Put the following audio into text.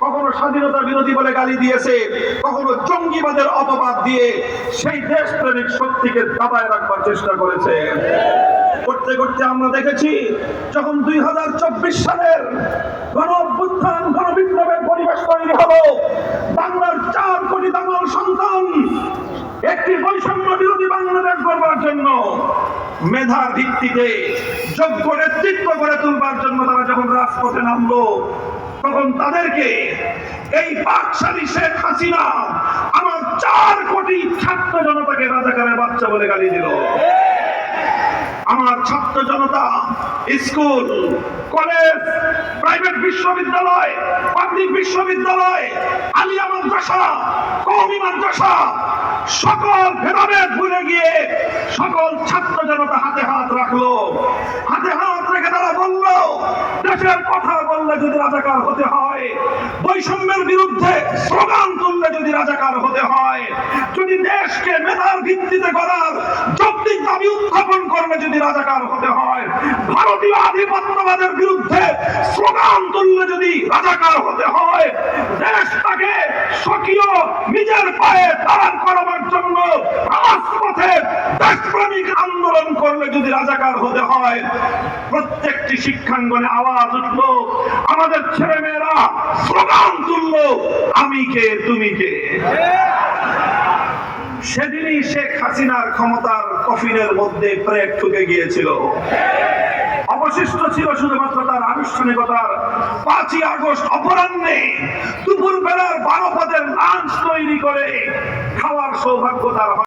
কখনো স্বাধীনতা বিরোধী বলে গালি দিয়েছে, কখনো জঙ্গিবাদের অপবাদ দিয়ে সেই দেশপ্রেমিক শক্তিকে দাবায় রাখবার চেষ্টা করেছে। করতে করতে আমরা দেখেছি যখন 2024 সালের গণ অভ্যুত্থান গণবিপ্লবের পরিবেশ তৈরি হলো, বাংলার 4 কোটি দামাল সন্তান একটি বৈষম্য বিরোধী বাংলাদেশ গড়বার জন্য মেধার ভিত্তিতে যোগ্য নেতৃত্ব গড়ে তুলবার জন্য তারা যখন রাজপথে নামলো, তখন তাদেরকে এই পাকশালী শেখ হাসিনা আমার 4 কোটি ছাত্র জনতাকে রাজাকারের বাচ্চা বলে গালি দিল। আমার ছাত্র জনতা স্কুল, কলেজ, প্রাইভেট বিশ্ববিদ্যালয়, পাবলিক বিশ্ববিদ্যালয়, আলিয়া মাদ্রাসা, কওমি মাদ্রাসা, সকল ভেদাভেদ ভুলে গিয়ে সকল ছাত্র জনতা হাতে হাত রাখলো। হাতে হাত রেখে তারা বলল, দেশের কথা বললে যদি রাজাকার হতে হয়, বৈষম্যের বিরুদ্ধে স্লোগান তুললে যদি রাজাকার হতে হয়, যদি দেশকে মেধার ভিত্তিতে গড়ার যৌক্তিক দাবি উত্থাপন করলে যদি রাজাকার হতে হয়, ভারতীয় আধিপত্যবাদের বিরুদ্ধে স্লোগান তুললে যদি রাজাকার হতে হয়, দেশটাকে স্বকীয় নিজের পায়ে দাঁড় করাবার জন্য রাজপথে দেশপ্রেমিক আন্দোলন করলে যদি রাজাকার হতে হয়, প্রত্যেকটি শিক্ষাঙ্গনে আওয়াজ উঠলো, আমাদের ছেলেমেয়েরা স্লোগান তুললো, আমি কে তুমি কে। সেদিনই শেখ হাসিনার ক্ষমতার কফিনের মধ্যে প্রেক ঢুকে গিয়েছিল। অবশিষ্ট ছিল শুধুমাত্র তার আনুষ্ঠানিকতার 5ই আগস্ট অপরাহ্নে দুপুর বেলার 12 পদের লাঞ্চ তৈরি করে খাওয়ার সৌভাগ্য তার